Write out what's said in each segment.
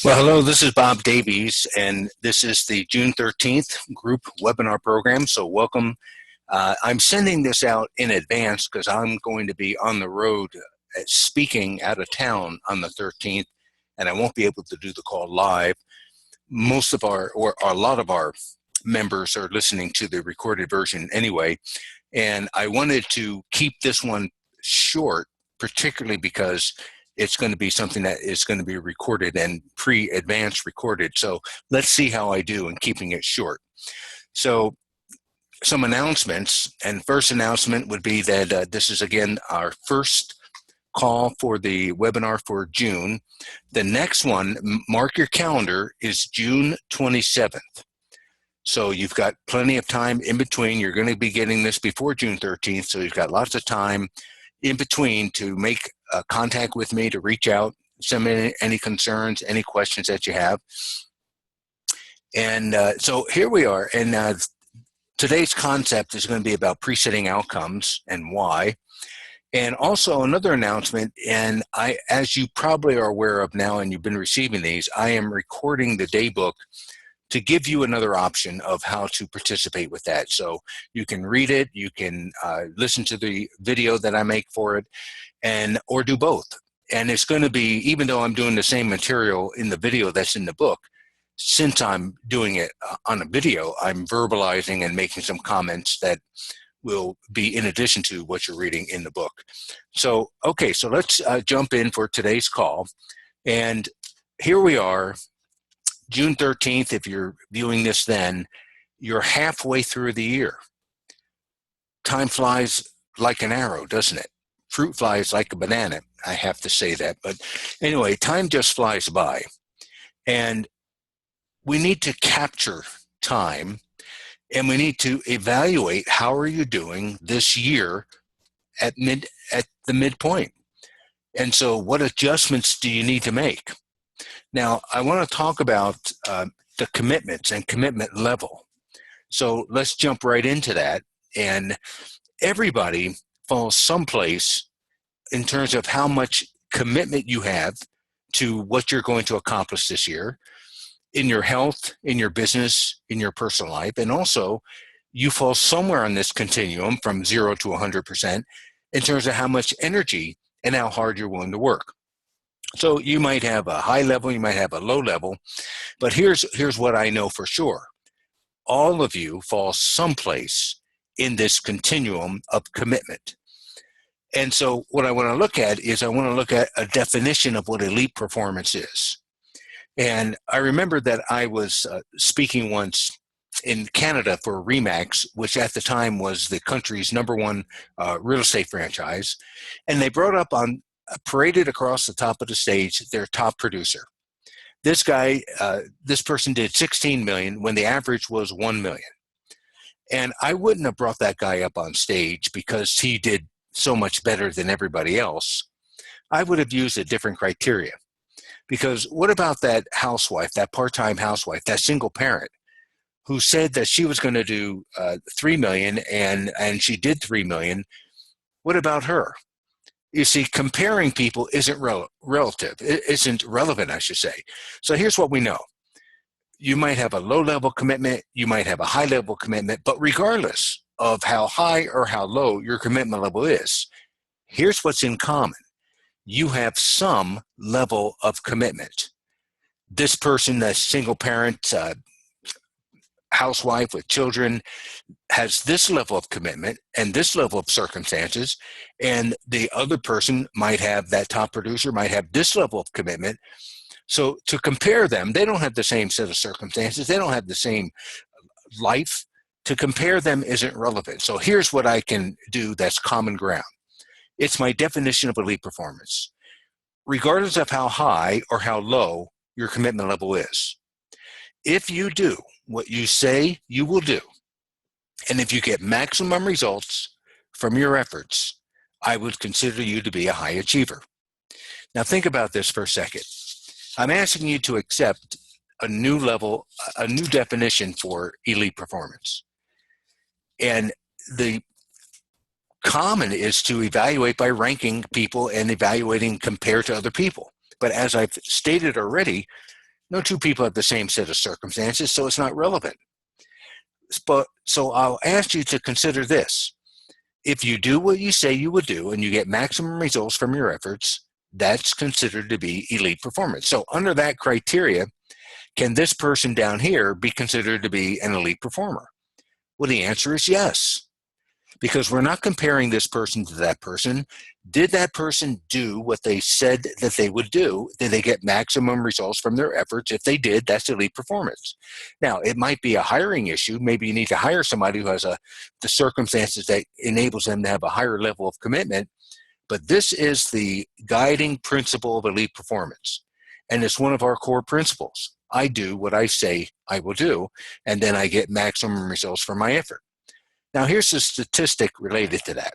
Well, hello, this is Bob Davies, and this is the June 13th group webinar program. So welcome. I'm sending this out in advance because I'm going to be on the road speaking out of town on the 13th, and I won't be able to do the call live. Most of our, or a lot of our members are listening to the recorded version anyway, and I wanted to keep this one short, particularly because it's going to be something that is going to be recorded and pre-advanced recorded. So let's see how I do in keeping it short. So some announcements, and first announcement would be that this is again our first call for the webinar for June. The next one, mark your calendar, is June 27th. So you've got plenty of time in between. You're going to be getting this before June 13th, so you've got lots of time in between to make contact with me, to reach out, send me any concerns, any questions that you have. And so here we are, and today's concept is going to be about presetting outcomes and why. And also another announcement, and as you probably are aware of now and you've been receiving these, I am recording the daybook to give you another option of how to participate with that. So you can read it, you can listen to the video that I make for it, or do both. And it's going to be, even though I'm doing the same material in the video that's in the book, since I'm doing it on a video, I'm verbalizing and making some comments that will be in addition to what you're reading in the book. So, okay, so let's jump in for today's call. And here we are, June 13th, if you're viewing this then, you're halfway through the year. Time flies like an arrow, doesn't it? Fruit flies like a banana, I have to say that. But anyway, time just flies by. And we need to capture time, and we need to evaluate how are you doing this year at the midpoint. And so what adjustments do you need to make? Now, I want to talk about the commitments and commitment level. So let's jump right into that. And everybody falls someplace in terms of how much commitment you have to what you're going to accomplish this year in your health, in your business, in your personal life. And also, you fall somewhere on this continuum from 0 to 100% in terms of how much energy and how hard you're willing to work. So you might have a high level, you might have a low level, but here's what I know for sure. All of you fall someplace in this continuum of commitment. And so what I want to look at is I want to look at a definition of what elite performance is. And I remember that I was speaking once in Canada for Remax, which at the time was the country's #1 real estate franchise. And they brought up on paraded across the top of the stage their top producer. This guy, this person did 16 million when the average was 1 million. And I wouldn't have brought that guy up on stage because he did so much better than everybody else. I would have used a different criteria. Because what about that housewife, that part-time housewife, that single parent who said that she was going to do 3 million and she did 3 million? What about her? You see, comparing people isn't relative. It isn't relevant, I should say. So here's what we know. You might have a low-level commitment. You might have a high-level commitment. But regardless of how high or how low your commitment level is, here's what's in common. You have some level of commitment. This person, a single parent, housewife with children, has this level of commitment and this level of circumstances, and the other person might have, that top producer might have this level of commitment. So to compare them, they don't have the same set of circumstances, they don't have the same life. To compare them isn't relevant. So here's what I can do that's common ground. It's my definition of elite performance. Regardless of how high or how low your commitment level is, if you do what you say you will do, and if you get maximum results from your efforts, I would consider you to be a high achiever. Now think about this for a second. I'm asking you to accept a new level, a new definition for elite performance. And the common is to evaluate by ranking people and evaluating compared to other people. But as I've stated already, No two people have the same set of circumstances, so it's not relevant. But so I'll ask you to consider this. If you do what you say you would do and you get maximum results from your efforts, that's considered to be elite performance. So under that criteria, can this person down here be considered to be an elite performer? Well, the answer is yes, because we're not comparing this person to that person. Did that person do what they said that they would do? Did they get maximum results from their efforts? If they did, that's elite performance. Now, it might be a hiring issue. Maybe you need to hire somebody who has the circumstances that enables them to have a higher level of commitment. But this is the guiding principle of elite performance. And it's one of our core principles. I do what I say I will do, and then I get maximum results from my effort. Now, here's a statistic related to that.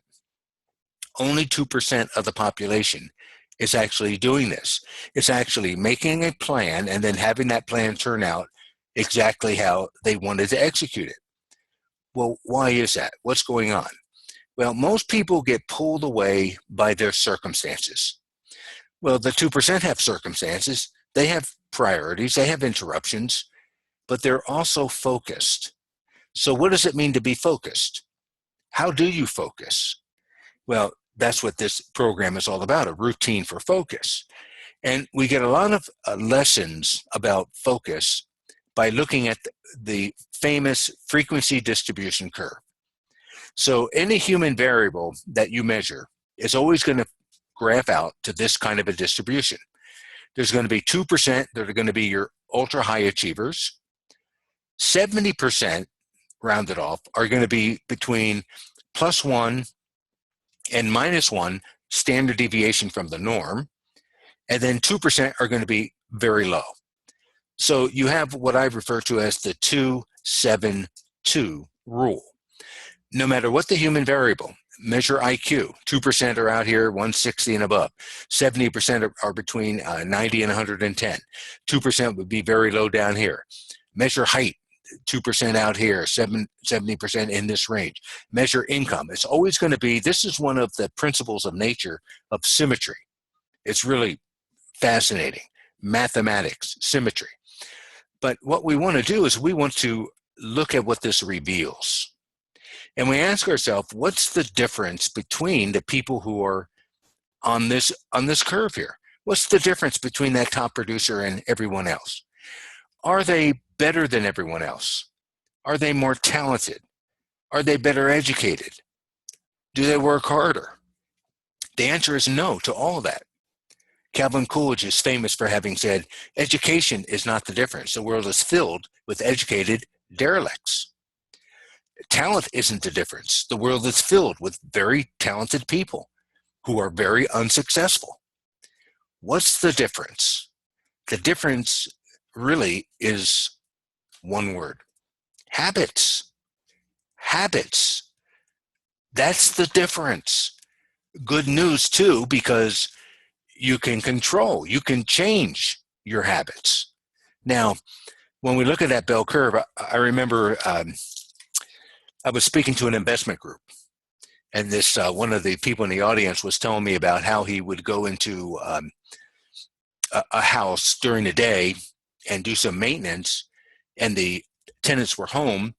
Only 2% of the population is actually doing this. It's actually making a plan and then having that plan turn out exactly how they wanted to execute it. Well, why is that? What's going on? Well, most people get pulled away by their circumstances. Well, the 2% have circumstances. They have priorities. They have interruptions, but they're also focused. So what does it mean to be focused? How do you focus? Well, that's what this program is all about, a routine for focus. And we get a lot of lessons about focus by looking at the famous frequency distribution curve. So any human variable that you measure is always going to graph out to this kind of a distribution. There's going to be 2% that are going to be your ultra high achievers. 70%, rounded off, are going to be between +1 and -1 standard deviation from the norm. And then 2% are going to be very low. So you have what I refer to as the 2-7-2 rule. No matter what the human variable, measure IQ. 2% are out here 160 and above. 70% are between 90 and 110. 2% would be very low down here. Measure height. 2% out here, 70% in this range. Measure income. It's always going to be, this is one of the principles of nature of symmetry. It's really fascinating. Mathematics, symmetry. But what we want to do is we want to look at what this reveals. And we ask ourselves, what's the difference between the people who are on this curve here? What's the difference between that top producer and everyone else? Are they better than everyone else? Are they more talented? Are they better educated? Do they work harder? The answer is no to all of that. Calvin Coolidge is famous for having said, education is not the difference. The world is filled with educated derelicts. Talent isn't the difference. The world is filled with very talented people who are very unsuccessful. What's the difference? The difference really is one word: habits. Habits. That's the difference. Good news too, because you can control, you can change your habits. Now, when we look at that bell curve, I remember I was speaking to an investment group, and this one of the people in the audience was telling me about how he would go into a house during the day and do some maintenance, and the tenants were home,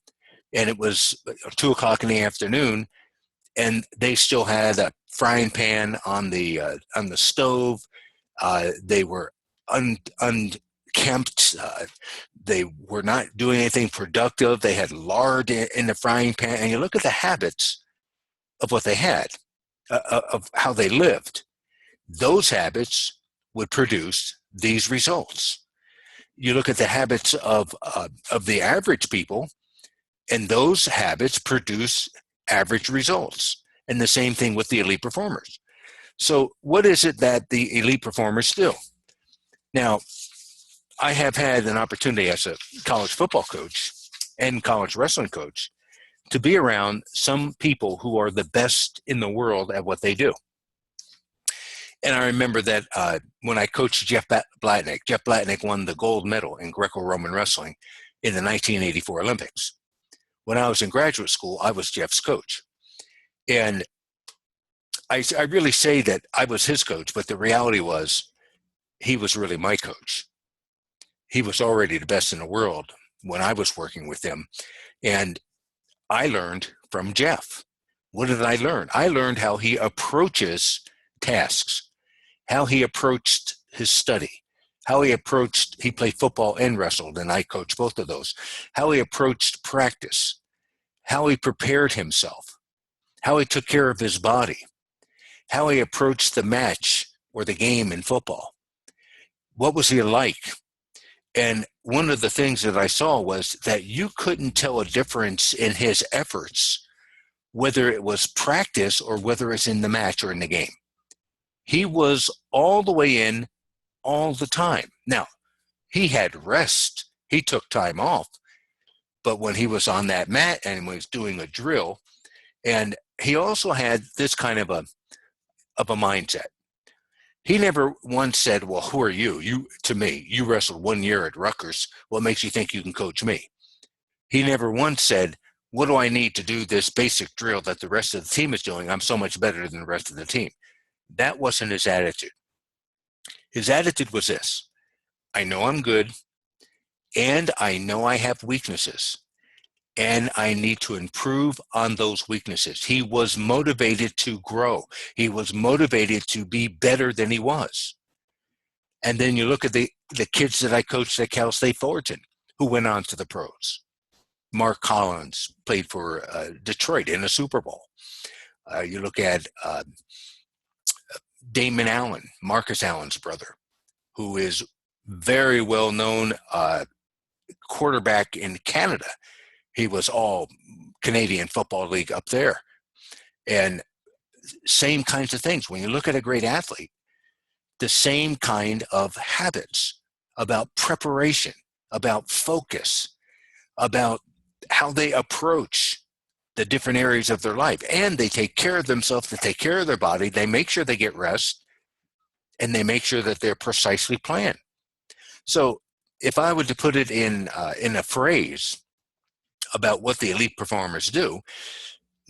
and it was 2 o'clock in the afternoon, and they still had a frying pan on the stove. They were unkempt. They were not doing anything productive. They had lard in the frying pan, and you look at the habits of what they had, of how they lived. Those habits would produce these results. You look at the habits of the average people, and those habits produce average results. And the same thing with the elite performers. So what is it that the elite performers do? Now, I have had an opportunity as a college football coach and college wrestling coach to be around some people who are the best in the world at what they do. And I remember that when I coached Jeff Blatnick won the gold medal in Greco-Roman wrestling in the 1984 Olympics. When I was in graduate school, I was Jeff's coach. And I really say that I was his coach, but the reality was he was really my coach. he was already the best in the world when I was working with him. And I learned from Jeff. What did I learn? I learned how he approaches tasks, how he approached his study, how he played football and wrestled, and I coached both of those, how he approached practice, how he prepared himself, how he took care of his body, how he approached the match or the game in football. What was he like? And one of the things that I saw was that you couldn't tell a difference in his efforts, whether it was practice or whether it's in the match or in the game. He was all the way in all the time. Now, he had rest. He took time off. But when he was on that mat and was doing a drill, and he also had this kind of a mindset. He never once said, well, who are you? To me, you wrestled 1 year at Rutgers. What makes you think you can coach me? He never once said, what do I need to do this basic drill that the rest of the team is doing? I'm so much better than the rest of the team. That wasn't his attitude. His attitude was this: I know I'm good, and I know I have weaknesses, and I need to improve on those weaknesses. He was motivated to grow. He was motivated to be better than he was. And then you look at the kids that I coached at Cal State Fullerton who went on to the pros. Mark Collins played for Detroit in a Super Bowl. You look at Damon Allen, Marcus Allen's brother, who is very well known quarterback in Canada. He was all Canadian Football League up there. And same kinds of things. When you look at a great athlete, the same kind of habits about preparation, about focus, about how they approach the different areas of their life. And they take care of themselves, they take care of their body, they make sure they get rest, and they make sure that they're precisely planned. So if I were to put it in a phrase about what the elite performers do,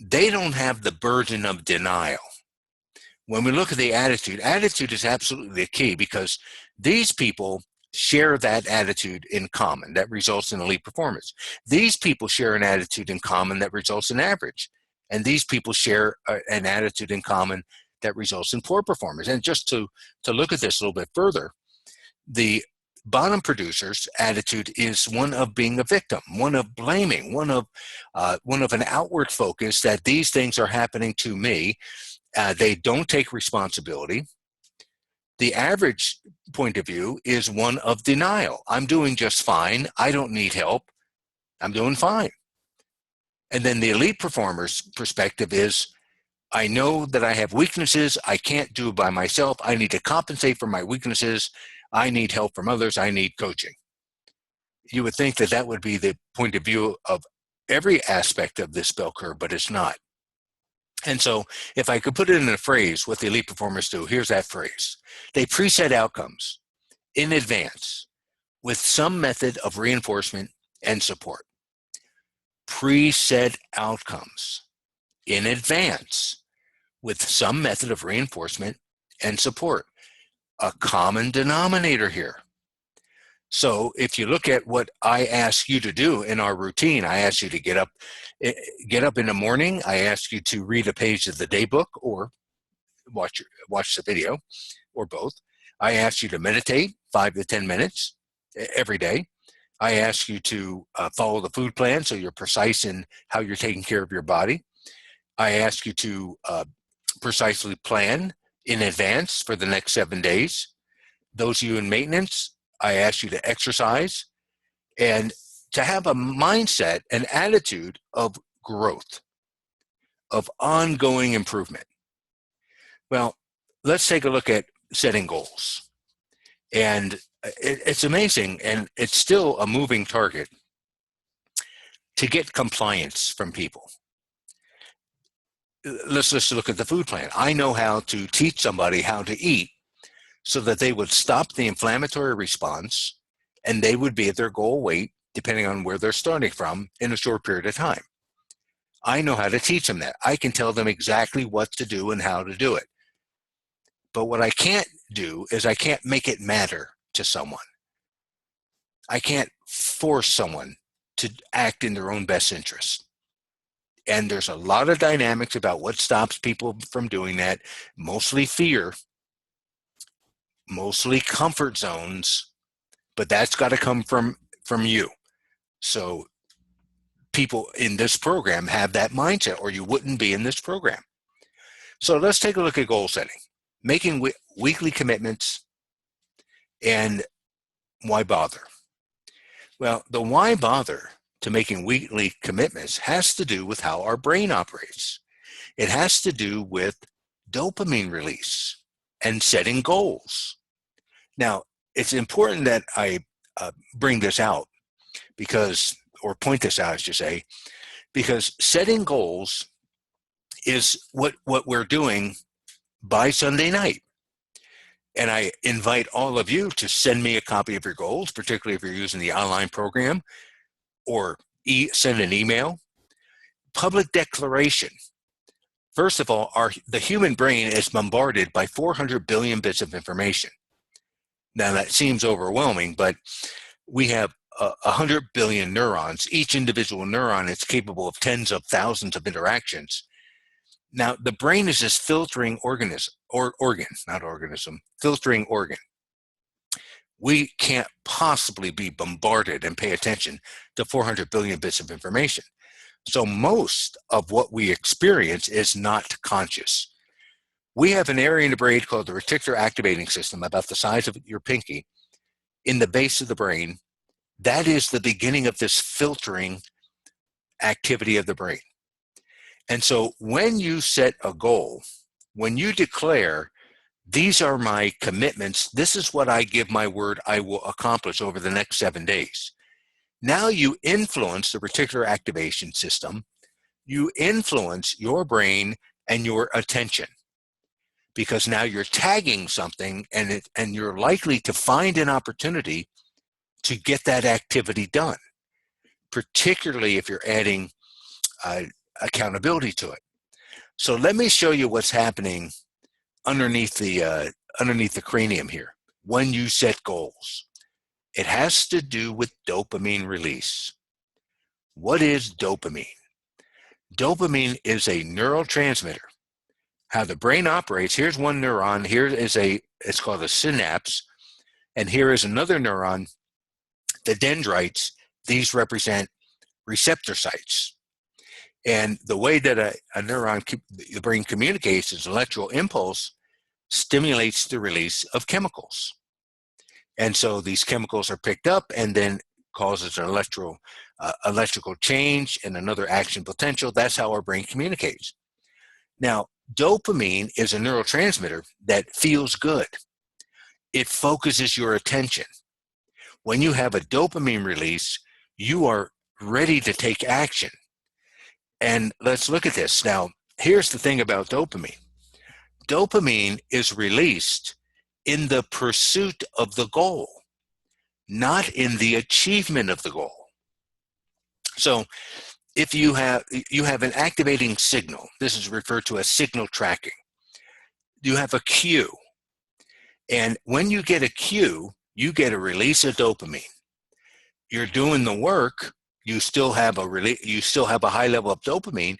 they don't have the burden of denial. When we look at the attitude is absolutely the key, because these people share that attitude in common that results in elite performance. These people share an attitude in common that results in average. And these people share an attitude in common that results in poor performance. And just to look at this a little bit further, the bottom producer's attitude is one of being a victim, one of blaming, one of an outward focus that these things are happening to me. They don't take responsibility. The average point of view is one of denial. I'm doing just fine. I don't need help. I'm doing fine. And then the elite performer's perspective is, I know that I have weaknesses. I can't do it by myself. I need to compensate for my weaknesses. I need help from others. I need coaching. You would think that that would be the point of view of every aspect of this bell curve, but it's not. And so if I could put it in a phrase, what the elite performers do, here's that phrase. They preset outcomes in advance with some method of reinforcement and support. Preset outcomes in advance with some method of reinforcement and support. A common denominator here. So if you look at what I ask you to do in our routine, I ask you to get up in the morning. I ask you to read a page of the day book or watch the video, or both. I ask you to meditate 5 to 10 minutes every day. I ask you to follow the food plan so you're precise in how you're taking care of your body. I ask you to precisely plan in advance for the next 7 days. Those of you in maintenance, I ask you to exercise and to have a mindset, an attitude of growth, of ongoing improvement. Well, let's take a look at setting goals. And it's amazing, and it's still a moving target to get compliance from people. Let's just look at the food plan. I know how to teach somebody how to eat so that they would stop the inflammatory response and they would be at their goal weight, depending on where they're starting from, in a short period of time. I know how to teach them that. I can tell them exactly what to do and how to do it. But what I can't do is I can't make it matter to someone. I can't force someone to act in their own best interest. And there's a lot of dynamics about what stops people from doing that, mostly fear, mostly comfort zones, but that's got to come from you. So people in this program have that mindset, or you wouldn't be in this program. So let's take a look at goal setting, making weekly commitments, and why bother? Well, the why bother to making weekly commitments has to do with how our brain operates. It has to do with dopamine release and setting goals. Now, it's important that I bring this out because, or point this out, I should say, because setting goals is what we're doing by Sunday night. And I invite all of you to send me a copy of your goals, particularly if you're using the online program, or send an email. Public declaration. First of all, the human brain is bombarded by 400 billion bits of information. Now that seems overwhelming, but we have 100 billion neurons. Each individual neuron is capable of tens of thousands of interactions. Now, the brain is this filtering filtering organ. We can't possibly be bombarded and pay attention to 400 billion bits of information. So most of what we experience is not conscious. We have an area in the brain called the reticular activating system, about the size of your pinky, in the base of the brain. That is the beginning of this filtering activity of the brain. And so when you set a goal, when you declare, these are my commitments, this is what I give my word I will accomplish over the next 7 days. Now you influence the reticular activation system. You influence your brain and your attention, because now you're tagging something, and you're likely to find an opportunity to get that activity done, particularly if you're adding accountability to it. So let me show you what's happening underneath the cranium here when you set goals. It has to do with dopamine release. What is dopamine? Dopamine is a neurotransmitter. How the brain operates, here's one neuron, it's called a synapse, and here is another neuron, the dendrites. These represent receptor sites. And the way that a neuron, the brain communicates, is electrical impulse stimulates the release of chemicals. And so these chemicals are picked up and then causes an electrical change and another action potential. That's how our brain communicates. Now, dopamine is a neurotransmitter that feels good. It focuses your attention. When you have a dopamine release, you are ready to take action. And let's look at this. Now, here's the thing about dopamine. Dopamine is released in the pursuit of the goal, not in the achievement of the goal. So if you have an activating signal, this is referred to as signal tracking. You have a cue, and when you get a cue, you get a release of dopamine. You're doing the work, you still have a high level of dopamine.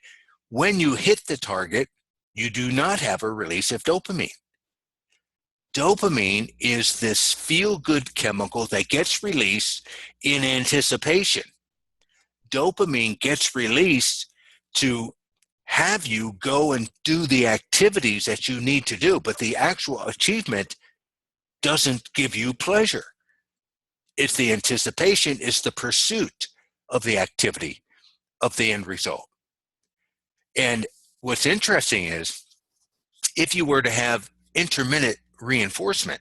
When you hit the target, you do not have a release of dopamine. Dopamine is this feel-good chemical that gets released in anticipation. Dopamine gets released to have you go and do the activities that you need to do, but the actual achievement doesn't give you pleasure. It's the anticipation, it's the pursuit of the activity, of the end result. And what's interesting is, if you were to have intermittent reinforcement,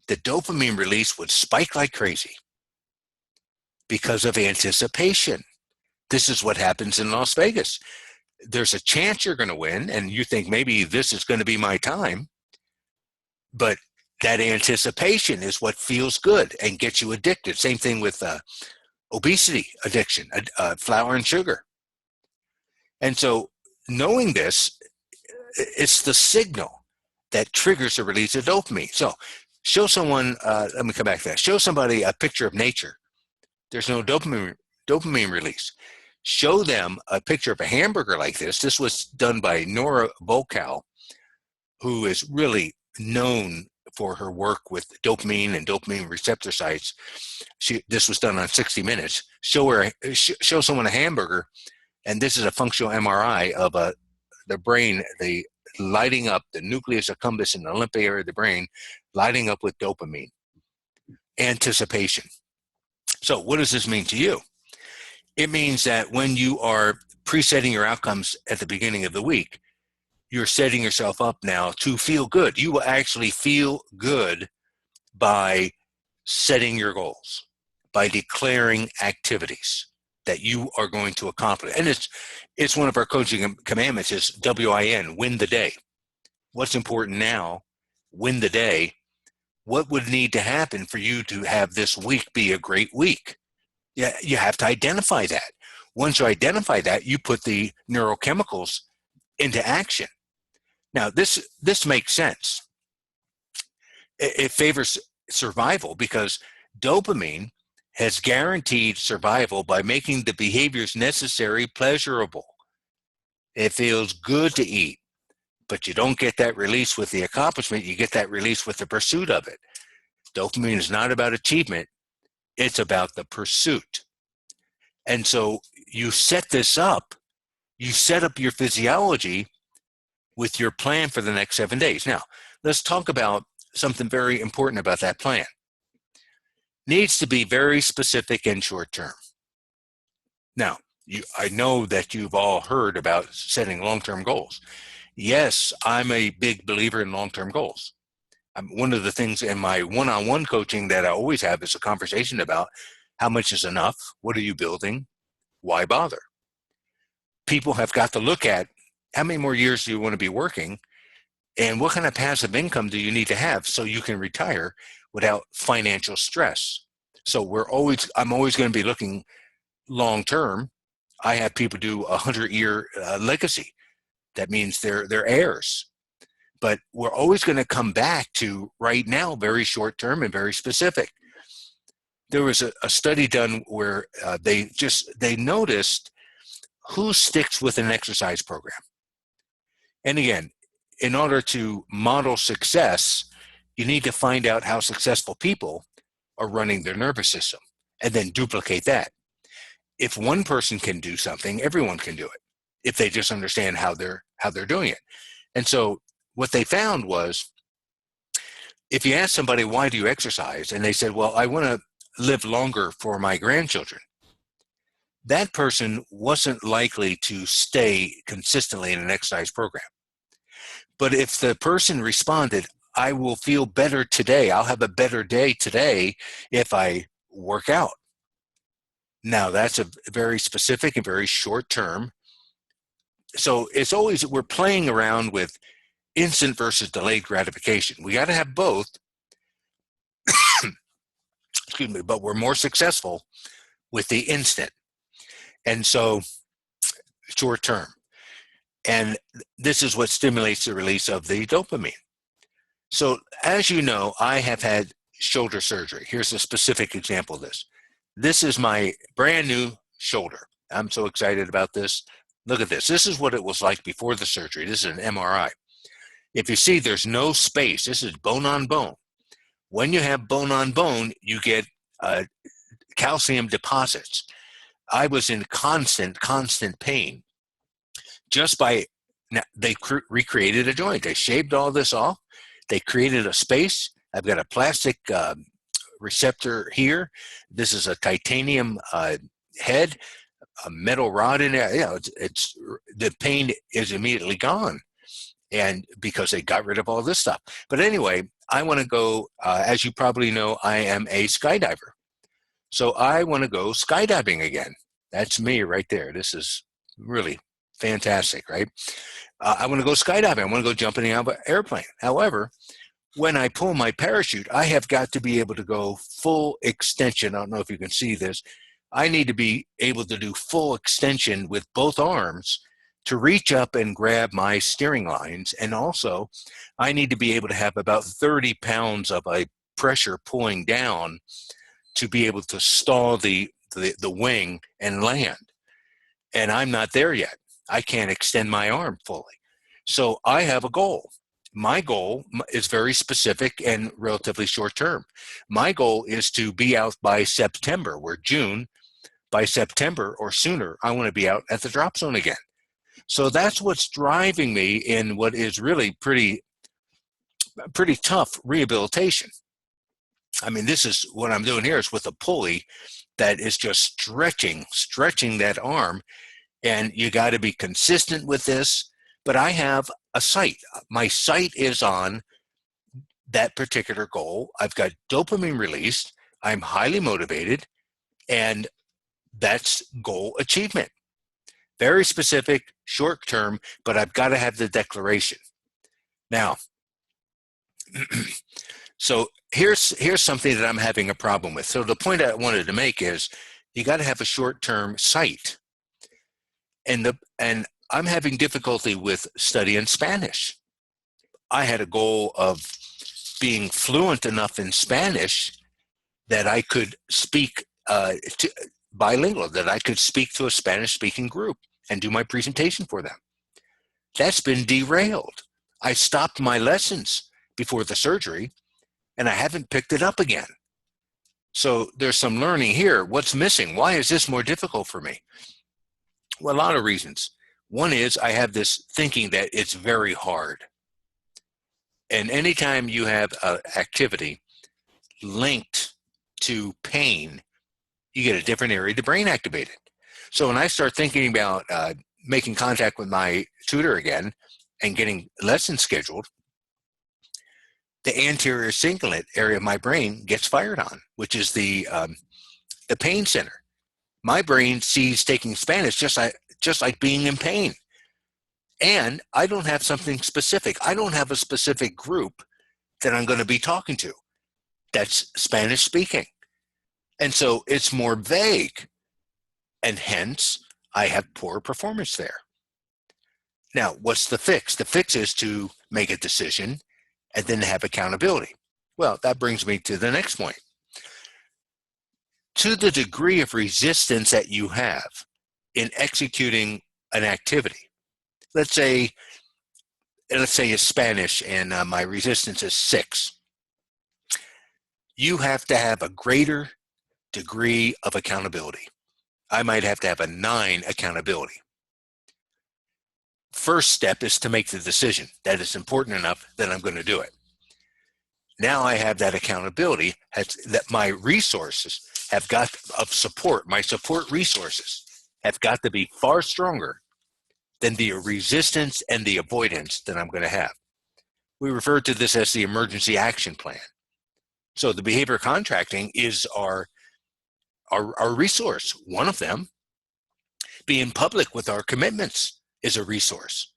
the dopamine release would spike like crazy because of anticipation. This is what happens in Las Vegas. There's a chance you're going to win, and you think maybe this is going to be my time, but that anticipation is what feels good and gets you addicted. Same thing with obesity addiction, flour and sugar. And so knowing this, it's the signal that triggers the release of dopamine. So Show someone, let me come back to that. Show somebody a picture of nature. There's no dopamine release. Show them a picture of a hamburger like this. This was done by Nora Volkow, who is really known for her work with dopamine and dopamine receptor sites. This was done on 60 Minutes. Show someone a hamburger, and this is a functional MRI of the brain, the lighting up, the nucleus accumbens in the limbic area of the brain, lighting up with dopamine. Anticipation. So what does this mean to you? It means that when you are presetting your outcomes at the beginning of the week, you're setting yourself up now to feel good. You will actually feel good by setting your goals, by declaring activities that you are going to accomplish. And it's one of our coaching commandments is WIN, win the day. What's important now? Win the day. What would need to happen for you to have this week be a great week? Yeah, you have to identify that. Once you identify that, you put the neurochemicals into action. Now, this makes sense. It favors survival because dopamine has guaranteed survival by making the behaviors necessary pleasurable. It feels good to eat, but you don't get that release with the accomplishment. You get that release with the pursuit of it. Dopamine is not about achievement. It's about the pursuit. And so you set this up. You set up your physiology with your plan for the next 7 days. Now, let's talk about something very important about that plan. Needs to be very specific and short term. Now, I know that you've all heard about setting long-term goals. Yes, I'm a big believer in long-term goals. One of the things in my one-on-one coaching that I always have is a conversation about how much is enough, what are you building, why bother? People have got to look at how many more years do you want to be working and what kind of passive income do you need to have so you can retire without financial stress. So I'm always going to be looking long-term. I have people do 100-year legacy. That means they're heirs. But we're always going to come back to right now, very short-term and very specific. There was a study done where they noticed who sticks with an exercise program. And again, in order to model success, you need to find out how successful people are running their nervous system and then duplicate that. If one person can do something, everyone can do it if they just understand how they're doing it. And so what they found was, if you ask somebody, why do you exercise? And they said, well, I want to live longer for my grandchildren. That person wasn't likely to stay consistently in an exercise program. But if the person responded, I will feel better today, I'll have a better day today if I work out. Now, that's a very specific and very short term. So it's always, we're playing around with instant versus delayed gratification. We got to have both, excuse me, but we're more successful with the instant. And so short term. And this is what stimulates the release of the dopamine. So as you know, I have had shoulder surgery. Here's a specific example of this. This is my brand new shoulder. I'm so excited about this. Look at this. This is what it was like before the surgery. This is an MRI. If you see, there's no space. This is bone on bone. When you have bone on bone, you get calcium deposits. I was in constant pain. Just by, now they recreated a joint. They shaved all this off. They created a space. I've got a plastic receptor here. This is a titanium head, a metal rod in there. You know, it's the pain is immediately gone, and because they got rid of all this stuff. But anyway, I want to go. As you probably know, I am a skydiver, so I want to go skydiving again. That's me right there. This is really fantastic, right? I want to go skydiving. I want to go jumping out of an airplane. However, when I pull my parachute, I have got to be able to go full extension. I don't know if you can see this. I need to be able to do full extension with both arms to reach up and grab my steering lines. And also, I need to be able to have about 30 pounds of a pressure pulling down to be able to stall the wing and land. And I'm not there yet. I can't extend my arm fully. So I have a goal. My goal is very specific and relatively short term. My goal is to be out by September. We're June. By September or sooner, I want to be out at the drop zone again. So that's what's driving me in what is really pretty tough rehabilitation. I mean, this is what I'm doing here is with a pulley that is just stretching that arm. And you got to be consistent with this. But I have a sight. My sight is on that particular goal. I've got dopamine released. I'm highly motivated. And that's goal achievement. Very specific, short term, but I've got to have the declaration. Now, so here's something that I'm having a problem with. So the point I wanted to make is you got to have a short term sight. And I'm having difficulty with studying Spanish. I had a goal of being fluent enough in Spanish that I could speak bilingual, that I could speak to a Spanish-speaking group and do my presentation for them. That's been derailed. I stopped my lessons before the surgery, and I haven't picked it up again. So there's some learning here. What's missing? Why is this more difficult for me? Well, a lot of reasons. One is I have this thinking that it's very hard. And anytime you have an activity linked to pain, you get a different area of the brain activated. So when I start thinking about making contact with my tutor again and getting lessons scheduled, the anterior cingulate area of my brain gets fired on, which is the pain center. My brain sees taking Spanish just like being in pain. And I don't have something specific. I don't have a specific group that I'm going to be talking to that's Spanish speaking. And so it's more vague, and hence I have poor performance there. Now, what's the fix? The fix is to make a decision and then have accountability. Well, that brings me to the next point. To the degree of resistance that you have in executing an activity, let's say it's Spanish and my resistance is 6. You have to have a greater degree of accountability. I might have to have a 9 accountability. First step is to make the decision that it's important enough that I'm going to do it. Now I have that accountability, that my resources have got of support, my support resources have got to be far stronger than the resistance and the avoidance that I'm going to have. We refer to this as the emergency action plan. So the behavior contracting is our resource. One of them, being public with our commitments, is a resource.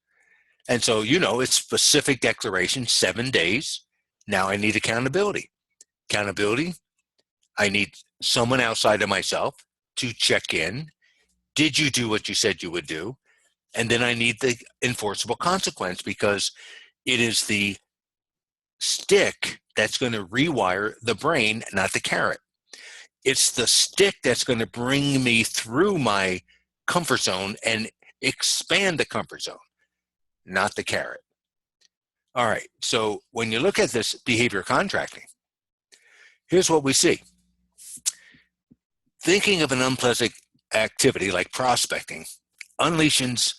And so, it's specific declaration, 7 days. Now I need accountability. Accountability, I need someone outside of myself to check in. Did you do what you said you would do? And then I need the enforceable consequence, because it is the stick that's going to rewire the brain, not the carrot. It's the stick that's going to bring me through my comfort zone and expand the comfort zone, not the carrot. All right, so when you look at this behavior contracting, here's what we see. Thinking of an unpleasant activity like prospecting unleashes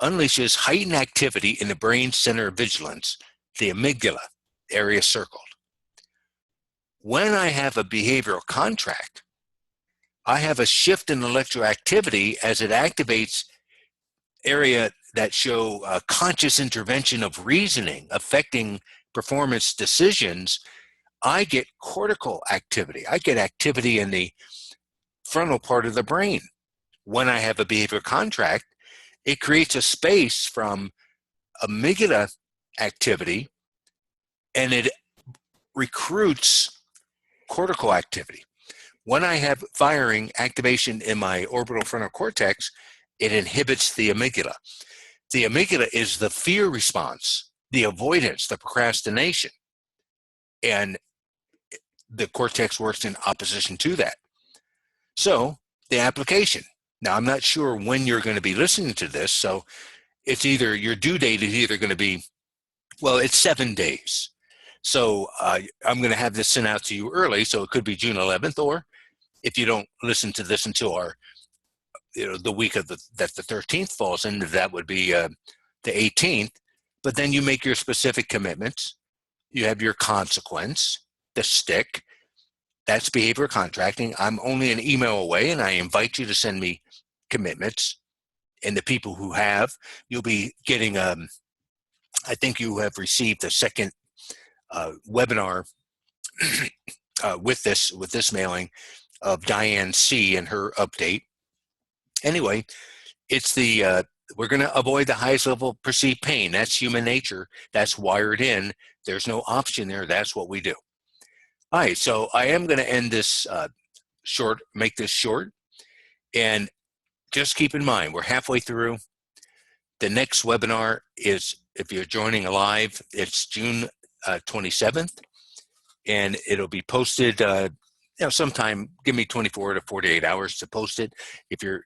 heightened activity in the brain center of vigilance, the amygdala area circled. When I have a behavioral contract, I have a shift in electroactivity as it activates area that show conscious intervention of reasoning affecting performance decisions. I get cortical activity. I get activity in the frontal part of the brain. When I have a behavior contract, it creates a space from amygdala activity and it recruits cortical activity. When I have firing activation in my orbital frontal cortex, it inhibits the amygdala. The amygdala is the fear response, the avoidance, the procrastination. And the cortex works in opposition to that. So the application. Now, I'm not sure when you're going to be listening to this, so it's either your due date is either going to be, well, it's 7 days. So I'm going to have this sent out to you early, so it could be June 11th, or if you don't listen to this until our, the week of that the 13th falls in, that would be the 18th. But then you make your specific commitments. You have your consequence, the stick. That's behavior contracting. I'm only an email away, and I invite you to send me commitments. And the people who have, you'll be getting, I think you have received a second webinar with this mailing of Diane C. and her update. Anyway, it's we're going to avoid the highest level perceived pain. That's human nature. That's wired in. There's no option there. That's what we do. All right, so I am going to end this make this short. And just keep in mind, we're halfway through. The next webinar is, if you're joining live, it's June 27th. And it'll be posted, sometime, give me 24 to 48 hours to post it if you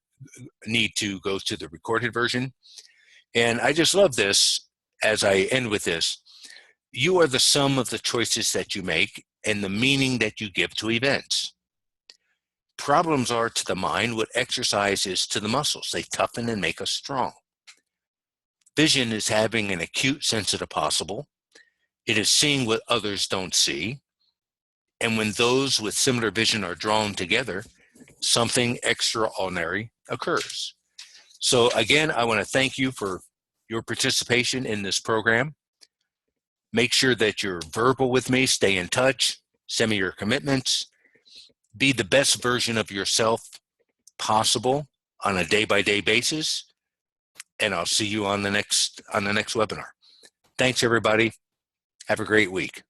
need to go to the recorded version. And I just love this as I end with this. You are the sum of the choices that you make and the meaning that you give to events. Problems are to the mind what exercise is to the muscles. They toughen and make us strong. Vision is having an acute sense of the possible. It is seeing what others don't see. And when those with similar vision are drawn together, something extraordinary occurs. So again, I want to thank you for your participation in this program. Make sure that you're verbal with me, stay in touch, send me your commitments, be the best version of yourself possible on a day-by-day basis, and I'll see you on the next webinar. Thanks, everybody. Have a great week.